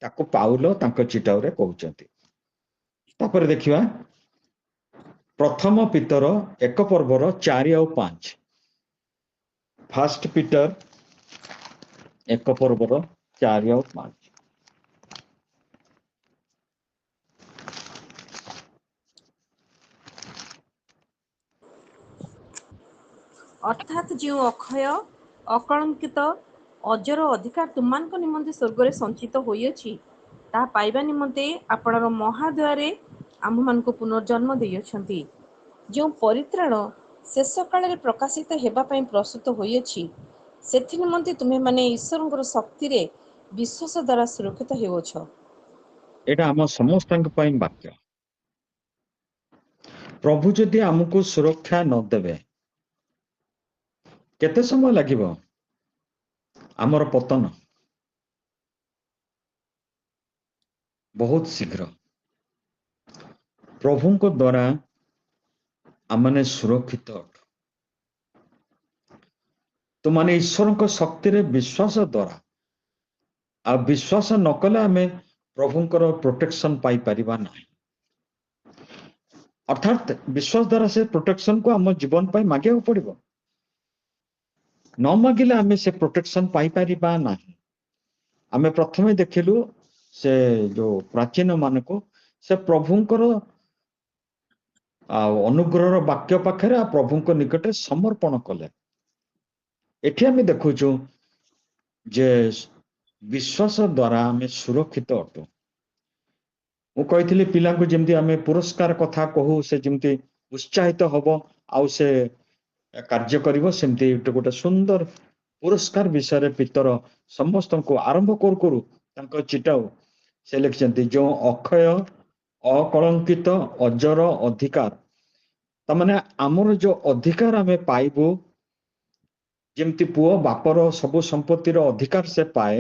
A: ତାକୁ ପାଉଲ ତାଙ୍କ ଚିଟାଉରେ କହୁଛନ୍ତି। ତାପରେ ଦେଖିବା ପ୍ରଥମ ପିତର 1 ପର୍ବର 4 ଆଉ 5। ଫାଷ୍ଟ ପିଟର 1 ପର୍ବର 4 ଆଉ 5।
D: ଅର୍ଥାତ୍ ଯେଉଁ ଅକ୍ଷୟ ଅକଳଙ୍କିତ ଅଜର ଅଧିକାର ତୁମମାନଙ୍କ ନିମନ୍ତେ ସ୍ୱର୍ଗରେ ସଞ୍ଚିତ ହୋଇଅଛି, ତାହା ପାଇବା ନିମନ୍ତେ ଆପଣଙ୍କ ମହାଦୟାରେ ଆମ୍ଭମାନଙ୍କୁ ପୁନର୍ଜନ୍ମ ଦେଇଅଛନ୍ତି। ଯେଉଁ ପରିତ୍ରାଣ ଶେଷ କାଳରେ ପ୍ରକାଶିତ ହେବା ପାଇଁ ପ୍ରସ୍ତୁତ ହୋଇଅଛି, ସେଥି ନିମନ୍ତେ ତୁମେମାନେ ଈଶ୍ୱରଙ୍କର ଶକ୍ତିରେ ବିଶ୍ୱାସ ଦ୍ୱାରା ସୁରକ୍ଷିତ ହେଉଅଛ।
A: ଏଇଟା ଆମ ସମସ୍ତଙ୍କ ପାଇଁ ବାକ୍ୟ। ପ୍ରଭୁ ଯଦି ଆମକୁ ସୁରକ୍ଷା ନ ଦେବେ, କେତେ ସମୟ ଲାଗିବ ଆମର ପତନ? ବହୁତ ଶୀଘ୍ର। ପ୍ରଭୁଙ୍କ ଦ୍ୱାରା ଆମମାନେ ସୁରକ୍ଷିତ ଅଟୁ। ତୁମାନେ ଈଶ୍ୱରଙ୍କ ଶକ୍ତିରେ ବିଶ୍ୱାସ ଦ୍ୱାରା, ଆଉ ବିଶ୍ୱାସ ନ କଲେ ଆମେ ପ୍ରଭୁଙ୍କର ପ୍ରୋଟେକ୍ସନ ପାଇପାରିବା ନାହିଁ। ଅର୍ଥାତ୍ ବିଶ୍ୱାସ ଦ୍ୱାରା ସେ ପ୍ରୋଟେକ୍ସନକୁ ଆମ ଜୀବନ ପାଇଁ ମାଗିବାକୁ ପଡିବ। ନ ମାଗିଲେ ଆମେ ସେ ପ୍ରୋଟେକ୍ସନ ପାଇପାରିବା ନାହିଁ। ଆମେ ପ୍ରଥମେ ଦେଖିଲୁ ସେ ଯୋଉ ପ୍ରାଚୀନ ମାନଙ୍କୁ ସେ ପ୍ରଭୁଙ୍କର ଆଉ ଅନୁଗ୍ରହର ବାକ୍ୟ ପାଖରେ ଆଉ ପ୍ରଭୁଙ୍କ ନିକଟରେ ସମର୍ପଣ କଲେ। ଏଠି ଆମେ ଦେଖୁଛୁ ଯେ ବିଶ୍ୱାସ ଦ୍ୱାରା ଆମେ ସୁରକ୍ଷିତ ଅଟୁ। ମୁଁ କହିଥିଲି ପିଲାଙ୍କୁ ଯେମିତି ଆମେ ପୁରସ୍କାର କଥା କହୁ, ସେ ଯେମିତି ଉତ୍ସାହିତ ହବ ଆଉ ସେ କାର୍ଯ୍ୟ କରିବ, ସେମିତି ଗୋଟେ ସୁନ୍ଦର ପୁରସ୍କାର ବିଷୟରେ ପିତର ସମସ୍ତଙ୍କୁ ଆରମ୍ଭ କରୁ କରୁ ତାଙ୍କ ଚିଟାଉ ସେ ଲେଖିଛନ୍ତି, ଯେଉଁ ଅକ୍ଷୟ ଅକଳଙ୍କିତ ଅଜର ଅଧିକାର। ତାମାନେ ଆମର ଯୋଉ ଅଧିକାର ଆମେ ପାଇବୁ, ଯେମିତି ପୁଅ ବାପର ସବୁ ସମ୍ପତ୍ତିର ଅଧିକାର ସେ ପାଏ,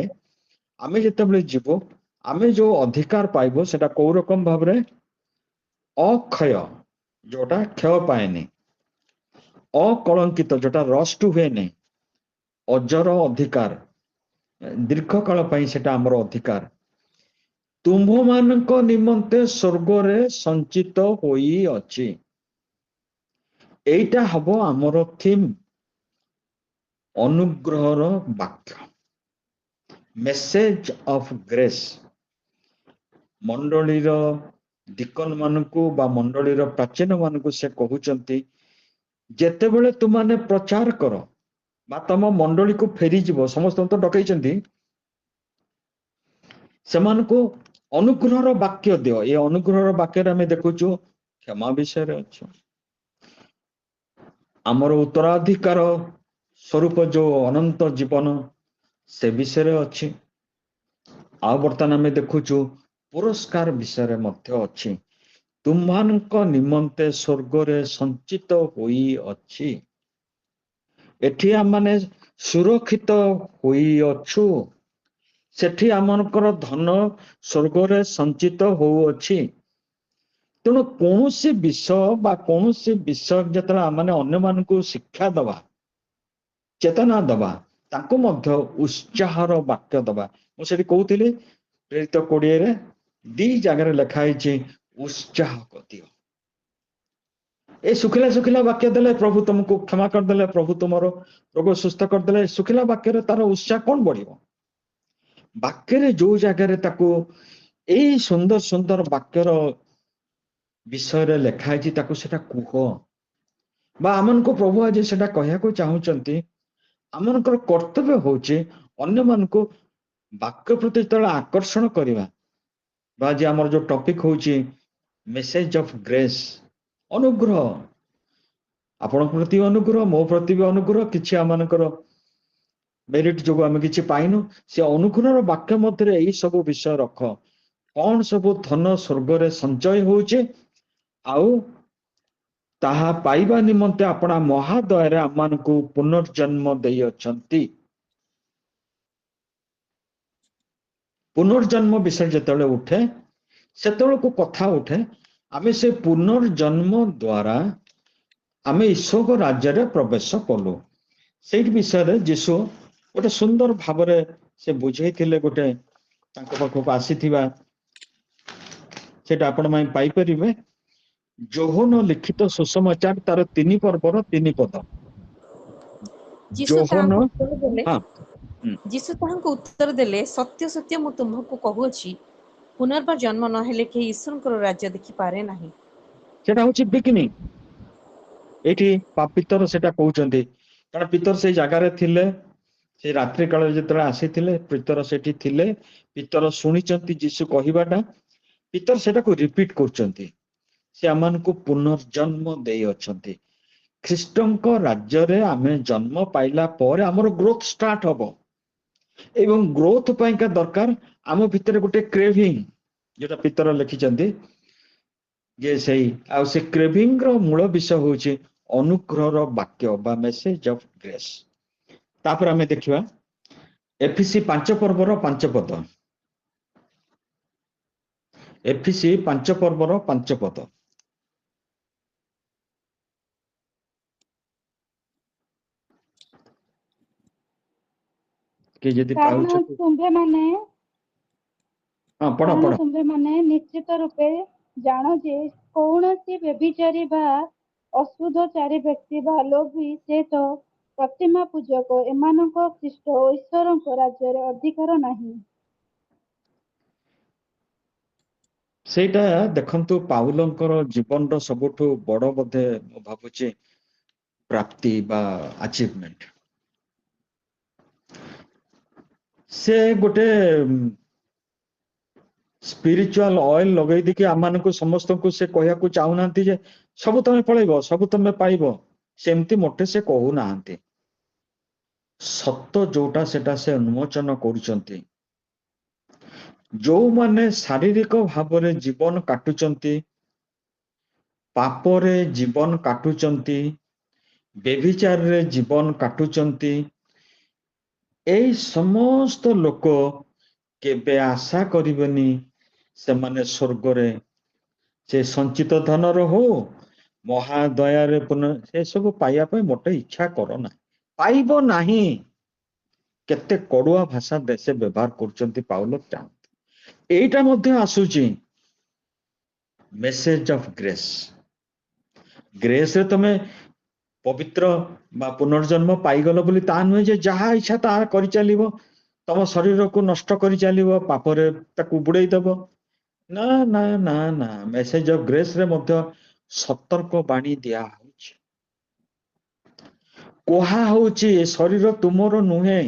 A: ଆମେ ଯେତେବେଳେ ଯିବୁ ଆମେ ଯୋଉ ଅଧିକାର ପାଇବ ସେଟା କୋଉ ରକମ ଭାବରେ ଅକ୍ଷୟ, ଯୋଉଟା କ୍ଷୟ ପାଏନି, ଅକଳଙ୍କିତ, ଯୋଉଟା ରଷ୍ଟ ହୁଏନି, ଅଜର ଅଧିକାର, ଦୀର୍ଘକାଳ ପାଇଁ ସେଟା ଆମର ଅଧିକାର, ତୁମ୍ଭମାନଙ୍କ ନିମନ୍ତେ ସ୍ୱର୍ଗରେ ସଞ୍ଚିତ ହୋଇଅଛି। ଏଇଟା ହବ ଆମର ଥିମ୍, ଅନୁଗ୍ରହର ବାକ୍ୟ, ମେସେଜ ଅଫ ଗ୍ରେସ୍। ମଣ୍ଡଳୀର ଡିକନ ମାନଙ୍କୁ ବା ମଣ୍ଡଳୀର ପ୍ରାଚୀନ ମାନଙ୍କୁ ସେ କହୁଛନ୍ତି, ଯେତେବେଳେ ତୁମାନେ ପ୍ରଚାର କର ବା ତମ ମଣ୍ଡଳୀକୁ ଫେରିଯିବ, ସମସ୍ତଙ୍କୁ ତ ଡକେଇଛନ୍ତି, ସେମାନଙ୍କୁ ଅନୁଗ୍ରହର ବାକ୍ୟ ଦିଅ। ଏ ଅନୁଗ୍ରହର ବାକ୍ୟରେ ଆମେ ଦେଖୁଛୁ କ୍ଷମା ବିଷୟରେ ଅଛି, ଆମର ଉତ୍ତରାଧିକାର ସ୍ୱରୂପ ଯୋଉ ଅନନ୍ତ ଜୀବନ ସେ ବିଷୟରେ ଅଛି, ଆଉ ବର୍ତ୍ତମାନ ଆମେ ଦେଖୁଛୁ ପୁରସ୍କାର ବିଷୟରେ ମଧ୍ୟ ଅଛି। ତୁମମାନଙ୍କ ନିମନ୍ତେ ସ୍ୱର୍ଗରେ ସଞ୍ଚିତ ହୋଇଅଛି। ଏଠି ଆମମାନେ ସୁରକ୍ଷିତ ହୋଇଅଛୁ, ସେଠି ଆମଙ୍କର ଧନ ସ୍ୱର୍ଗରେ ସଞ୍ଚିତ ହୋଇଅଛି। ତେଣୁ କୌଣସି ବିଷୟ ବା କୌଣସି ବିଷୟ ଯେତେବେଳେ ଆମେ ଅନ୍ୟମାନଙ୍କୁ ଶିକ୍ଷା ଦବା, ଚେତନା ଦବା, ତାଙ୍କୁ ମଧ୍ୟ ଉତ୍ସାହର ବାକ୍ୟ ଦବା। ମୁଁ ସେଠି କହୁଥିଲି ପ୍ରେରିତ 20ରେ 2 ଜାଗାରେ ଲେଖା ହେଇଛି ଉତ୍ସାହ ଦିଅ। ଏ ଶୁଖିଲା ଶୁଖିଲା ବାକ୍ୟ ଦେଲେ ପ୍ରଭୁ ତୁମକୁ କ୍ଷମା କରିଦେଲେ, ପ୍ରଭୁ ତୁମର ରୋଗ ସୁସ୍ଥ କରିଦେଲେ, ଶୁଖିଲା ବାକ୍ୟରେ ତାର ଉତ୍ସାହ କଣ ବଢିବ? ବାକ୍ୟରେ ଯୋଉ ଜାଗାରେ ତାକୁ ଏଇ ସୁନ୍ଦର ସୁନ୍ଦର ବାକ୍ୟର ବିଷୟରେ ଲେଖା ହେଇଛି ତାକୁ ସେଟା କୁହ। ବା ଆମମାନଙ୍କୁ ପ୍ରଭୁ ଆଜି ସେଟା କହିବାକୁ ଚାହୁଁଛନ୍ତି, ଆମମାନଙ୍କର କର୍ତ୍ତବ୍ୟ ହଉଛି ଅନ୍ୟମାନଙ୍କୁ ବାକ୍ୟ ପ୍ରତି ଯେତେବେଳେ ଆକର୍ଷଣ କରିବା, ବା ଆଜି ଆମର ଯୋଉ ଟପିକ ହଉଛି ମେସେଜ ଅଫ ଗ୍ରେସ୍, ଅନୁଗ୍ରହ, ଆପଣଙ୍କ ପ୍ରତି ଅନୁଗ୍ରହ, ମୋ ପ୍ରତି ବି ଅନୁଗ୍ରହ, କିଛି ଆମମାନଙ୍କର ମେରିଟ ଯୋଗୁଁ ଆମେ କିଛି ପାଇନୁ, ସେ ଅନୁଗ୍ରହର ବାକ୍ୟ ମଧ୍ୟରେ ଏଇ ସବୁ ବିଷୟ ରଖ। କଣ ସବୁ ଧନ ସ୍ୱର୍ଗରେ ସଞ୍ଚୟ ହଉଛି, ଆଉ ତାହା ପାଇବା ନିମନ୍ତେ ଆପଣ ମହାଦୟରେ ଆମମାନଙ୍କୁ ପୁନର୍ଜନ୍ମ ଦେଇଅଛନ୍ତି। ପୁନର୍ଜନ୍ମ ବିଷୟ ଯେତେବେଳେ ଉଠେ, ସେତେବେଳକୁ କଥା ଉଠେ ଆମେ ସେ ପୁନର୍ଜନ୍ମ ଦ୍ୱାରା ଆମେ ଈଶ୍ୱରଙ୍କ ରାଜ୍ୟରେ ପ୍ରବେଶ କଲୁ। ସେଇଠି ବିଷୟରେ ଯୀଶୁ ଗୋଟେ ସୁନ୍ଦର ଭାବରେ ସେ ବୁଝେଇଥିଲେ, ଗୋଟେ ତାଙ୍କ ପାଖକୁ ଆସିଥିବା, ସେଟା ଆପଣ ମାନେ ପାଇପାରିବେ ଯୋହନ ଲିଖିତ ସୁସମାଚାର ତାର 3 ପର୍ବର 3 ପଦ।
D: ଯୀଶୁ
A: ଯୋହନ,
D: ତାହାଙ୍କୁ ଉତ୍ତର ଦେଲେ
A: ହଁ,
D: ଯୀଶୁ ତାହାଙ୍କୁ ଉତ୍ତର ଦେଲେ, ସତ୍ୟ ସତ୍ୟ ମୁଁ ତୁମକୁ କହୁଅଛି, ପୁନର୍ବାର ଜନ୍ମ ନହେଲେ କେହି ଈଶ୍ୱରଙ୍କର ରାଜ୍ୟ ଦେଖିପାରେ ନାହିଁ।
A: ସେଟା ହଉଛି ବିଗିନିଂ। ଏଇଠି ପିତର ସେଟା କହୁଛନ୍ତି, କାରଣ ପିତର ସେଇ ଜାଗାରେ ଥିଲେ, ସେ ରାତ୍ରି କାଳରେ ଯେତେବେଳେ ଆସିଥିଲେ ପିତର ସେଠି ଥିଲେ, ପିତର ଶୁଣିଛନ୍ତି ଯୀଶୁ କହିବାଟା, ପିତର ସେଟାକୁ ରିପିଟ କରୁଛନ୍ତି। ସେ ଆମମାନଙ୍କୁ ପୁନର୍ଜନ୍ମ ଦେଇଅଛନ୍ତି। ଖ୍ରୀଷ୍ଟଙ୍କ ରାଜ୍ୟରେ ଆମେ ଜନ୍ମ ପାଇଲା ପରେ ଆମର ଗ୍ରୋଥ ଷ୍ଟାର୍ଟ ହବ, ଏବଂ ଗ୍ରୋଥ ପାଇଁକା ଦରକାର ଆମ ଭିତରେ ଗୋଟେ କ୍ରେଭିଂ, ଯୋଉଟା ପିତର ଲେଖିଛନ୍ତି, ଯେ ସେଇ ଆଉ ସେ କ୍ରେଭିଂ ର ମୂଳ ବିଷୟ ହଉଛି ଅନୁଗ୍ରହର ବାକ୍ୟ ବା ମେସେଜ ଅଫ ଗ୍ରେସ୍। ତାପରେ ଆମେ ଦେଖିବା ଏଫିସି 5 ପର୍ବର 5 ପଦ। ଏଫିସି 5 ପର୍ବର 5 ପଦ। କି ଯଦି
C: କାରଣ
A: ପାଉଛନ୍ତି,
C: ତୁମ୍ଭେମାନେ
A: ହଁ ପଢ ପଢ।
C: ନିଶ୍ଚିତ ରୂପେ ଜାଣ ଯେ କୌଣସି ବ୍ୟଭିଚାରୀ ବା ଅଶୁଦ୍ଧଚାରୀ ବ୍ୟକ୍ତି ବା ଲୋଭୀ, ସେ ତ ପ୍ରତିମା ପୂଜକ, ଏମାନଙ୍କ ଖ୍ରୀଷ୍ଟ ଓ ଈଶ୍ୱରଙ୍କ ରାଜ୍ୟରେ ଅଧିକାର ନାହିଁ।
A: ସେଇଟା ଦେଖନ୍ତୁ ପାଉଲଙ୍କର ଜୀବନର ସବୁଠୁ ବଡ ବୋଧେ ମୁଁ ଭାବୁଛି ପ୍ରାପ୍ତି ବା ଆଚିଭମେଣ୍ଟ। ସେ ଗୋଟେ ସ୍ପିରିଚୁଆଲ ଅଏଲ ଲଗେଇ ଦେଇକି ଆମମାନଙ୍କୁ ସମସ୍ତଙ୍କୁ ସେ କହିବାକୁ ଚାହୁଁନାହାନ୍ତି ଯେ ସବୁ ତମେ ପଳେଇବ, ସବୁ ତମେ ପାଇବ, ସେମିତି ମୋଟେ ସେ କହୁନାହାନ୍ତି। ସତ ଯୋଉଟା ସେଟା ସେ ଉନ୍ମୋଚନ କରୁଛନ୍ତି। ଯୋଉମାନେ ଶାରୀରିକ ଭାବରେ ଜୀବନ କାଟୁଛନ୍ତି, ପାପରେ ଜୀବନ କାଟୁଛନ୍ତି, ବ୍ୟଭିଚାରରେ ଜୀବନ କାଟୁଛନ୍ତି, ଏଇ ସମସ୍ତ ଲୋକ କେବେ ଆଶା କରିବେନି ସେମାନେ ସ୍ୱର୍ଗରେ ସେ ସଞ୍ଚିତ ଧନର ହଉ ମହାଦୟାରେ ସେ ସବୁ ପାଇବା ପାଇଁ ମୋଟେ ଇଚ୍ଛା କର ନାହିଁ, ପାଇବ ନାହିଁ। କେତେ କଡୁଆ ଭାଷା ସେ ବ୍ୟବହାର କରୁଛନ୍ତି ପାଉଲ ଚାହାନ୍ତି। ଏଇଟା ମଧ୍ୟ ଆସୁଛି ମେସେଜ ଅଫ ଗ୍ରେସ୍। ଗ୍ରେସରେ ତମେ ପବିତ୍ର ବା ପୁନର୍ଜନ୍ମ ପାଇଗଲ ବୋଲି ତା ନୁହେଁ ଯେ ଯାହା ଇଚ୍ଛା ତାହା କରିଚାଲିବ, ତମ ଶରୀରକୁ ନଷ୍ଟ କରିଚାଲିବ, ପାପରେ ତାକୁ ବୁଡେଇ ଦବ। ନା ନା ନା ନା, ମେସେଜ ଅଫ ଗ୍ରେସରେ ମଧ୍ୟ ସତର୍କ ବାଣୀ ଦିଆ ହଉଛି, କୁହା ହଉଛି ଏ ଶରୀର ତୁମର ନୁହେଁ,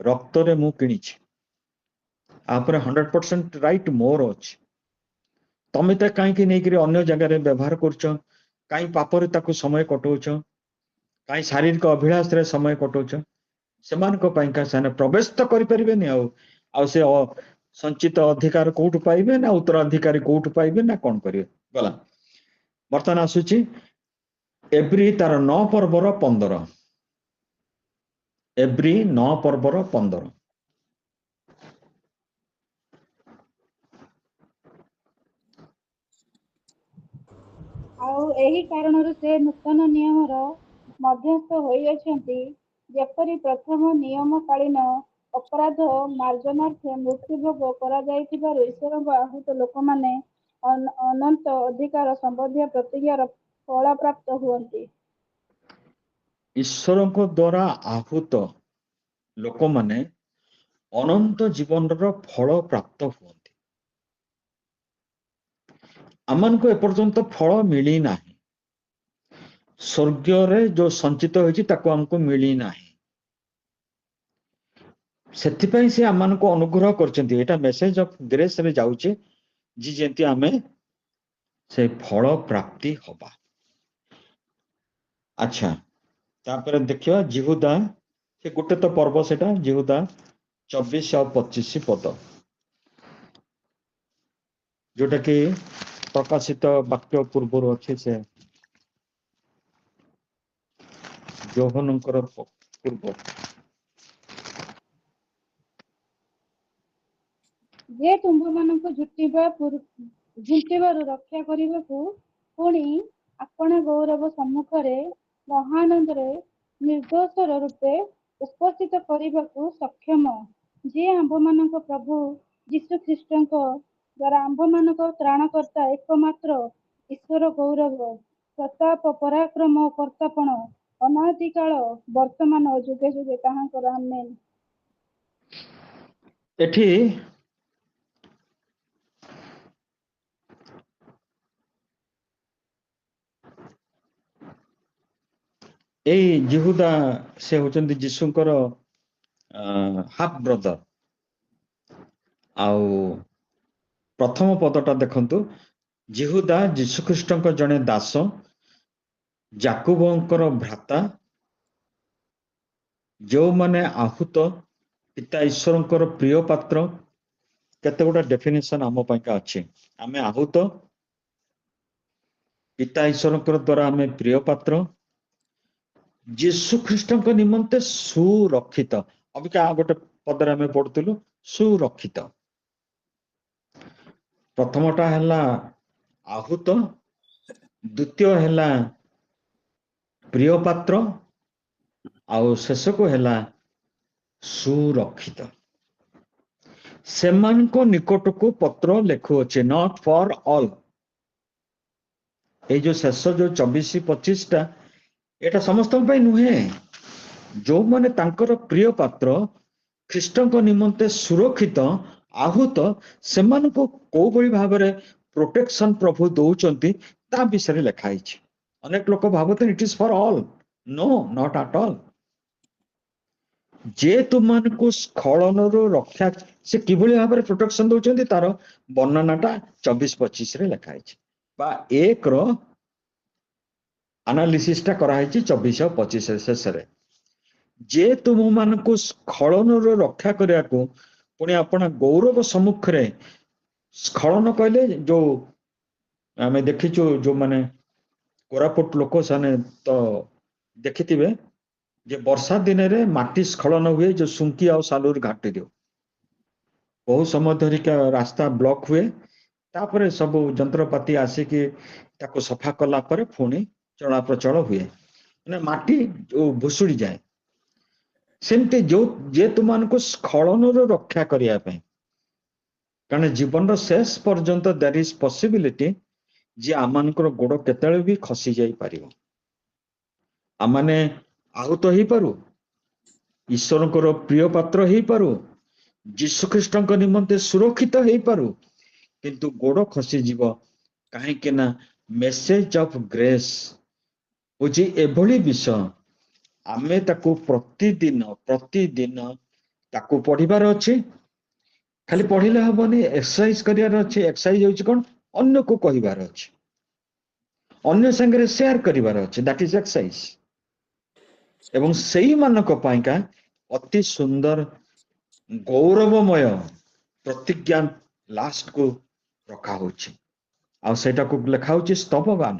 A: ରକ୍ତରେ ମୁଁ କିଣିଛି, ଆପରେ 100% ରାଇଟ୍ ମୋର ଅଛି। ତମେ ତା କାହିଁକି ନେଇକରି ଅନ୍ୟ ଜାଗାରେ ବ୍ୟବହାର କରୁଛ? କାହିଁ ପାପରେ ତାକୁ ସମୟ କଟଉଛ? କାହିଁ ଶାରୀରିକ ଅଭିଳାଷରେ ସମୟ କଟଉଛ? ସେମାନଙ୍କ ପାଇଁକା ସେମାନେ ପ୍ରବେଶ ତ କରିପାରିବେନି। ଆଉ ସେ ସଞ୍ଚିତ ଅଧିକାର କୋଉଠୁ ପାଇବେ, ନା ଉତ୍ତରାଧିକାରୀ କୋଉଠୁ ପାଇବେ, ନା କଣ କରିବେ? ଗଲା। ବର୍ତ୍ତମାନ ଆସୁଛି ଏବ୍ରି ତାର 9 ପର୍ବର 15। ଏବ୍ରି 9 ପର୍ବର 15।
C: ଆଉ ଏହି କାରଣରୁ ସେ ନୂତନ ନିୟମର ମଧ୍ୟସ୍ଥ ହୋଇଅଛନ୍ତି, ଯେପରି ପ୍ରଥମ ନିୟମକାଳୀନ ଅପରାଧ ମାର୍ଜନାର୍ଥେ ମୃତ୍ୟୁଭୋଗ କରାଯାଇଥିବାରୁ ଈଶ୍ୱରଙ୍କ ଆହୁତ ଲୋକମାନେ ଅନନ୍ତ ଅଧିକାର ସମ୍ବନ୍ଧୀୟ ପ୍ରତିଜ୍ଞାର ଫଳପ୍ରାପ୍ତ ହୁଅନ୍ତି।
A: ଈଶ୍ୱରଙ୍କ ଦ୍ୱାରା ଆହୁତ ଲୋକମାନେ ଅନନ୍ତ ଜୀବନର ଫଳ ପ୍ରାପ୍ତ ହୁଅନ୍ତି। ଆମମାନଙ୍କୁ ଏପର୍ଯ୍ୟନ୍ତ ଫଳ ମିଳିନାହିଁ, ସ୍ୱର୍ଗରେ ଯୋଉ ସଞ୍ଚିତ ହୋଇଛି ତାକୁ ଆମକୁ ମିଳିନାହିଁ। ସେଥିପାଇଁ ସେ ଆମମାନଙ୍କୁ ଅନୁଗ୍ରହ କରିଛନ୍ତି। ଏଇଟା ମେସେଜ ଅଫ ଗ୍ରେସରେ ଯାଉଛି ଯେ ଯେମିତି ଆମେ ସେ ଫଳ ପ୍ରାପ୍ତି ହବା। ଆଚ୍ଛା, ତାପରେ ଦେଖିବା ଜିହୁଦା, ସେ ଗୋଟେ ତ ପର୍ବ ସେଟା, ଜିହୁଦା 24 ଆଉ 25 ପଦ, ଯୋଉଟା କି ପ୍ରକାଶିତ ବାକ୍ୟ ପୂର୍ବରୁ ଅଛି। ସେ ଯୋହନଙ୍କର ପୂର୍ବ।
C: ଯେ ତୁମ୍ଭମାନଙ୍କୁ ଝୁଣ୍ଟିବାରୁ ରକ୍ଷା କରିବାକୁ ପୁଣି ଆପଣା ଗୌରବ ସମ୍ମୁଖରେ ମହାନନ୍ଦରେ ନିର୍ଦ୍ଦୋଷ ରୂପେ ଉପସ୍ଥିତ କରିବାକୁ ସକ୍ଷମ, ଯିଏ ଆମ୍ଭମାନଙ୍କ ପ୍ରଭୁ ଯୀଶୁ ଖ୍ରୀଷ୍ଟଙ୍କ ଦ୍ୱାରା ଆମ୍ଭମାନଙ୍କ ତ୍ରାଣକର୍ତ୍ତା, ଏକମାତ୍ର ଈଶ୍ୱର, ଗୌରବ, ପ୍ରତାପ, ପରାକ୍ରମ ଓ କର୍ତ୍ତାପଣ ଅନାଦିକାଳ ବର୍ତ୍ତମାନ ଓ ଯୁଗେ ଯୁଗେ ତାହାଙ୍କର। ଆମେନ୍।
A: ଏଠି ଏଇ ଜିହୁଦା ସେ ହଉଛନ୍ତି ଯୀଶୁଙ୍କର ହାଫ ବ୍ରଦର। ଆଉ ପ୍ରଥମ ପଦଟା ଦେଖନ୍ତୁ, ଜିହୁଦା ଯୀଶୁଖ୍ରୀଷ୍ଟଙ୍କ ଜଣେ ଦାସ, ଯାକୁବଙ୍କର ଭ୍ରାତା, ଯେଉଁମାନେ ଆହୁତ ପିତା ଈଶ୍ୱରଙ୍କର ପ୍ରିୟ ପାତ୍ର। କେତେ ଗୁଡା ଡେଫିନେସନ ଆମ ପାଇଁକା ଅଛି। ଆମେ ଆହୁତ, ପିତା ଈଶ୍ୱରଙ୍କର ଦ୍ୱାରା ଆମେ ପ୍ରିୟ ପାତ୍ର, ଯୀଶୁ ଖ୍ରୀଷ୍ଟଙ୍କ ନିମନ୍ତେ ସୁରକ୍ଷିତ। ଅବିକା ଗୋଟେ ପଦରେ ଆମେ ପଢୁଥିଲୁ ସୁରକ୍ଷିତ। ପ୍ରଥମଟା ହେଲା ଆହୁତ, ଦ୍ୱିତୀୟ ହେଲା ପ୍ରିୟ ପାତ୍ର, ଆଉ ଶେଷକୁ ହେଲା ସୁରକ୍ଷିତ। ସେମାନଙ୍କ ନିକଟକୁ ପତ୍ର ଲେଖୁଅଛି, ନଟ୍ ଫର ଅଲ୍। ଏଇ ଯୋଉ ଶେଷ ଯୋଉ 24-25ଟା, ଏଟା ସମସ୍ତଙ୍କ ପାଇଁ ନୁହେଁ। ଯୋଉମାନେ ତାଙ୍କର ପ୍ରିୟ ପାତ୍ର, ଖ୍ରୀଷ୍ଟଙ୍କ ନିମନ୍ତେ ସୁରକ୍ଷିତ, ଆହୁତ, ସେମାନଙ୍କୁ କୋଉ ଭଳି ଭାବରେ ପ୍ରୋଟେକ୍ସନ ପ୍ରଭୁ ଦଉଛନ୍ତି ତା ବିଷୟରେ ଲେଖା ହେଇଛି। ଅନେକ ଲୋକ ଭାବୁଛନ୍ତି it is for all. No, not at all. ଯେ ତୁମମାନଙ୍କୁ ସ୍ଖଳନରୁ ରକ୍ଷା, ସେ କିଭଳି ଭାବରେ ପ୍ରୋଟେକ୍ସନ ଦଉଛନ୍ତି ତାର ବର୍ଣ୍ଣନାଟା 24-25ରେ ଲେଖା ହେଇଛି, ବା 1ର ଆନାଲିସିସଟା କରାହେଇଛି 24 ଆଉ 25 ଶେଷରେ। ଯେ ତୁମମାନଙ୍କୁ ସ୍ଖଳନରୁ ରକ୍ଷା କରିବାକୁ ପୁଣି ଆପଣ ଗୌରବ ସମ୍ମୁଖରେ, ସ୍ଖଳନ କହିଲେ ଯୋଉ ଆମେ ଦେଖିଛୁ, ଯୋଉମାନେ କୋରାପୁଟ ଲୋକ ସେମାନେ ତ ଦେଖିଥିବେ, ଯେ ବର୍ଷା ଦିନରେ ମାଟି ସ୍ଖଳନ ହୁଏ ଯୋଉ ସୁଙ୍କି ଆଉ ସାଲୁର ଘାଟିରେ ବହୁ ସମୟ ଧରିକା ରାସ୍ତା ବ୍ଲକ ହୁଏ ତାପରେ ସବୁ ଯନ୍ତ୍ରପାତି ଆସିକି ତାକୁ ସଫା କଲା ପରେ ପୁଣି ଚଳାପ୍ରଚଳ ହୁଏ ମାନେ ମାଟି ଭୁଷୁଡ଼ି ଯାଏ ସେମିତି ଯୋଉ ଯେ ତୁମମାନଙ୍କୁ ସ୍ଖଳନରୁ ରକ୍ଷା କରିବା ପାଇଁ କାରଣ ଜୀବନର ଶେଷ ପର୍ଯ୍ୟନ୍ତ ଦେयर ଇଜ ପସିବିଲିଟି ଯେ ଆମମାନଙ୍କର ଗୋଡ଼ କେତେବେଳେ ବି ଖସି ଯାଇପାରିବ ଆମମାନେ ଆହୁତ ହେଇପାରୁ ଈଶ୍ୱରଙ୍କର ପ୍ରିୟ ପାତ୍ର ହେଇପାରୁ ଯୀଶୁଖ୍ରୀଷ୍ଟଙ୍କ ନିମନ୍ତେ ସୁରକ୍ଷିତ ହେଇପାରୁ କିନ୍ତୁ ଗୋଡ଼ ଖସିଯିବ କାହିଁକି ନା ମେସେଜ ଅଫ ଗ୍ରେସ୍ ହଉଛି ଏଭଳି ବିଷୟ ଆମେ ତାକୁ ପ୍ରତିଦିନ ତାକୁ ପଢିବାର ଅଛି ଖାଲି ପଢିଲେ ହବନି ଏକ୍ସରସାଇଜ କରିବାର ଅଛି ଏକ୍ସରସାଇଜ ହେଉଛି କଣ ଅନ୍ୟକୁ କହିବାର ଅଛି ଅନ୍ୟ ସାଙ୍ଗରେ ସେୟାର କରିବାର ଅଛି ଦ୍ୟାଟ ଇଜ ଏକ୍ସରସାଇଜ ଏବଂ ସେଇମାନଙ୍କ ପାଇଁକା ଅତି ସୁନ୍ଦର ଗୌରବମୟ ପ୍ରତିଜ୍ଞା ଲାଷ୍ଟକୁ ରଖା ହଉଛି ଆଉ ସେଇଟାକୁ ଲେଖା ହଉଛି ସ୍ତବଗାନ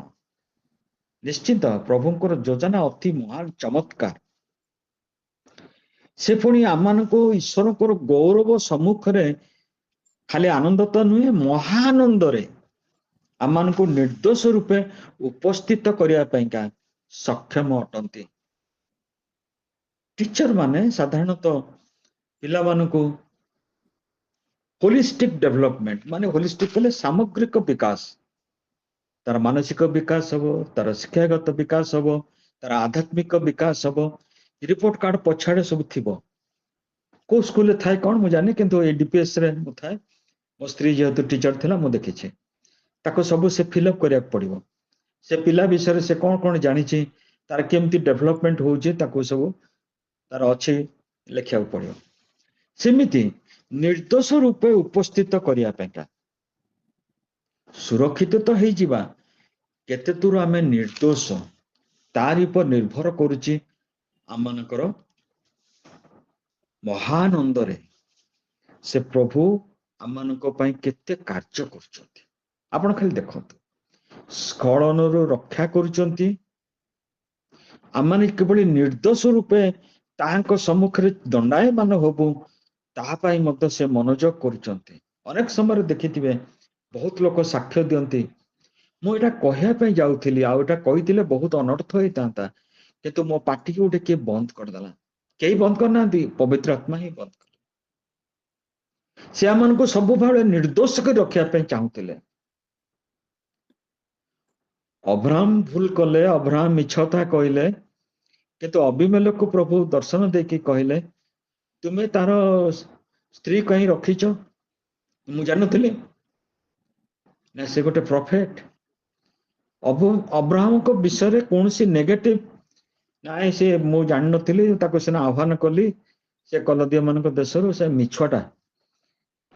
A: ନିଶ୍ଚିତ ପ୍ରଭୁଙ୍କର ଯୋଜନା ଅତି ମହାନ ଚମତ୍କାର ସେ ପୁଣି ଆମମାନଙ୍କୁ ଈଶ୍ୱରଙ୍କର ଗୌରବ ସମ୍ମୁଖରେ ଖାଲି ଆନନ୍ଦ ତ ନୁହେଁ ମହାନନ୍ଦରେ ଆମମାନଙ୍କୁ ନିର୍ଦ୍ଦୋଷ ରୂପେ ଉପସ୍ଥିତ କରିବା ପାଇଁକା ସକ୍ଷମ ଅଟନ୍ତି ଟିଚର ମାନେ ସାଧାରଣତଃ ପିଲାମାନଙ୍କୁ ହୋଲିଷ୍ଟିକ ଡେଭଲପମେଣ୍ଟ ମାନେ ହୋଲିଷ୍ଟିକ କଲେ ସାମଗ୍ରିକ ବିକାଶ ତାର ମାନସିକ ବିକାଶ ହବ ତାର ଶିକ୍ଷାଗତ ବିକାଶ ହବ ତାର ଆଧ୍ୟାତ୍ମିକ ବିକାଶ ହବ ରିପୋର୍ଟ କାର୍ଡ ପଛଆଡେ ସବୁ ଥିବ କୋଉ ସ୍କୁଲରେ ଥାଏ କଣ ମୁଁ ଜାଣିନି କିନ୍ତୁ ଏ ଡିପିଏସ୍ ରେ ମୁଁ ଥାଏ ମୋ ସ୍ତ୍ରୀ ଯେହେତୁ ଟିଚର ଥିଲା ମୁଁ ଦେଖିଛି ତାକୁ ସବୁ ସେ ଫିଲ୍ଅପ୍ କରିବାକୁ ପଡିବ ସେ ପିଲା ବିଷୟରେ ସେ କଣ କଣ ଜାଣିଛି ତାର କେମିତି ଡେଭଲପମେଣ୍ଟ ହଉଛି ତାକୁ ସବୁ ତାର ଅଛି ଲେଖିବାକୁ ପଡିବ ସେମିତି ନିର୍ଦ୍ଦୋଷ ରୂପେ ଉପସ୍ଥିତ କରିବା ପାଇଁକା ସୁରକ୍ଷିତ ତ ହେଇଯିବା କେତେ ଦୂର ଆମେ ନିର୍ଦ୍ଦୋଷ ତାରି ଉପରେ ନିର୍ଭର କରୁଛି ଆମମାନଙ୍କର ମହାନନ୍ଦରେ ସେ ପ୍ରଭୁ ଆମମାନଙ୍କ ପାଇଁ କେତେ କାର୍ଯ୍ୟ କରୁଛନ୍ତି ଆପଣ ଖାଲି ଦେଖନ୍ତୁ ସ୍ଖଳନରୁ ରକ୍ଷା କରୁଛନ୍ତି ଆମମାନେ କିଭଳି ନିର୍ଦ୍ଦୋଷ ରୂପେ ତାହାଙ୍କ ସମ୍ମୁଖରେ ଦଣ୍ଡାୟମାନ ହବୁ ତାହା ପାଇଁ ମଧ୍ୟ ସେ ମନୋଯୋଗ କରୁଛନ୍ତି ଅନେକ ସମୟରେ ଦେଖିଥିବେ ବହୁତ ଲୋକ ସାକ୍ଷ୍ୟ ଦିଅନ୍ତି ମୁଁ ଏଇଟା କହିବା ପାଇଁ ଯାଉଥିଲି ଆଉ ଏଇଟା କହିଥିଲେ ବହୁତ ଅନର୍ଥ ହେଇଥାନ୍ତା କିନ୍ତୁ ମୋ ପାଟିକୁ ଗୋଟେ କିଏ ବନ୍ଦ କରିଦେଲା କେହି ବନ୍ଦ କରିନାହାନ୍ତି ପବିତ୍ର ଆତ୍ମା ହିଁ ବନ୍ଦ କଲେ ସେ ଆମମାନଙ୍କୁ ସବୁବେଳେ ନିର୍ଦ୍ଦୋଷ କରି ରଖିବା ପାଇଁ ଚାହୁଁଥିଲେ ଅବ୍ରାହମ ଭୁଲ କଲେ ଅବ୍ରାହମ ମିଛ କଥା କହିଲେ କିନ୍ତୁ ଅବିମେଲେକୁ ପ୍ରଭୁ ଦର୍ଶନ ଦେଇକି କହିଲେ ତୁମେ ତାର ସ୍ତ୍ରୀ କାହିଁ ରଖିଛ ମୁଁ ଜାଣିନଥିଲି ନା ସେ ଗୋଟେ ପ୍ରଫେଟ ଅବ୍ରାହମଙ୍କ ବିଷୟରେ କୌଣସି ନେଗେଟିଭ ନାଇଁ ସେ ମୁଁ ଜାଣିନଥିଲି ତାକୁ ସିନା ଆହ୍ୱାନ କଲି ସେ କଲଦୀୟ ମାନଙ୍କ ଦେଶରୁ ସେ ମିଛଟା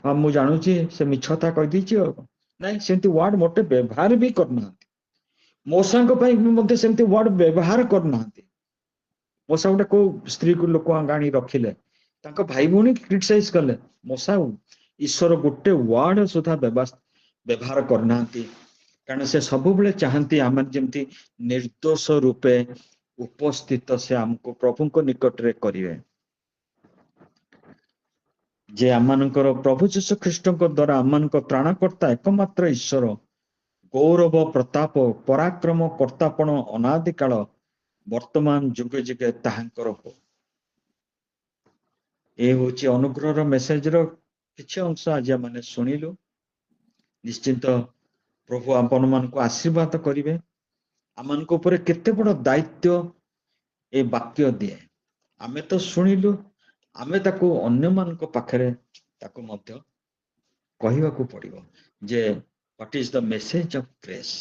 A: ହଁ ମୁଁ ଜାଣୁଛି ସେ ମିଛ କଥା କହିଦେଇଛି ଆଉ ନାଇଁ ସେମିତି ୱାର୍ଡ ମୋଟେ ବ୍ୟବହାର ବି କରୁନାହାନ୍ତି ମୂଷାଙ୍କ ପାଇଁ ମଧ୍ୟ ସେମିତି ୱାର୍ଡ ବ୍ୟବହାର କରୁନାହାନ୍ତି ମୂଷା ଗୋଟେ କୋଉ ସ୍ତ୍ରୀକୁ ଲୋକ ଆଣି ରଖିଲେ ତାଙ୍କ ଭାଇ ଭଉଣୀ କ୍ରିଟିସାଇଜ କଲେ ମୂଷା ଈଶ୍ୱର ଗୋଟେ ୱାର୍ଡ ସୁଦ୍ଧା ବ୍ୟବହାର କରୁନାହାନ୍ତି କାରଣ ସେ ସବୁବେଳେ ଚାହାନ୍ତି ଆମେ ଯେମିତି ନିର୍ଦ୍ଦୋଷ ରୂପେ ଉପସ୍ଥିତ ସେ ଆମକୁ ପ୍ରଭୁଙ୍କ ନିକଟରେ କରିବେ ଯେ ଆମମାନଙ୍କର ପ୍ରଭୁ ଯୀଶୁ ଖ୍ରୀଷ୍ଟଙ୍କ ଦ୍ୱାରା ଆମମାନଙ୍କ ତ୍ରାଣକର୍ତ୍ତା ଏକମାତ୍ର ଈଶ୍ୱର ଗୌରବ ପ୍ରତାପ ପରାକ୍ରମ କର୍ତ୍ତାପଣ ଅନାଦି କାଳ ବର୍ତ୍ତମାନ ଯୁଗେ ଯୁଗେ ତାହାଙ୍କର ହଉ ଏ ହଉଛି ଅନୁଗ୍ରହର ମେସେଜର କିଛି ଅଂଶ ଆଜି ଆମେ ଶୁଣିଲୁ ନିଶ୍ଚିନ୍ତ ପ୍ରଭୁ ଆପଣମାନଙ୍କୁ ଆଶୀର୍ବାଦ କରିବେ ଆମମାନଙ୍କ ଉପରେ କେତେ ବଡ଼ ଦାୟିତ୍ୱ ଏ ବାକ୍ୟ ଦିଏ ଆମେ ତ ଶୁଣିଲୁ ଆମେ ତାକୁ ଅନ୍ୟମାନଙ୍କ ପାଖରେ ତାକୁ ମଧ୍ୟ କହିବାକୁ ପଡିବ ଯେ what is the message of grace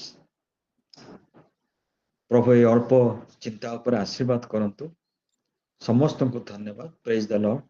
A: ପ୍ରଭୁ ଏ ଅଳ୍ପ ଚିନ୍ତା ଉପରେ ଆଶୀର୍ବାଦ କରନ୍ତୁ ସମସ୍ତଙ୍କୁ ଧନ୍ୟବାଦ ପ୍ରେଜ୍ ଦ ଲର୍ଡ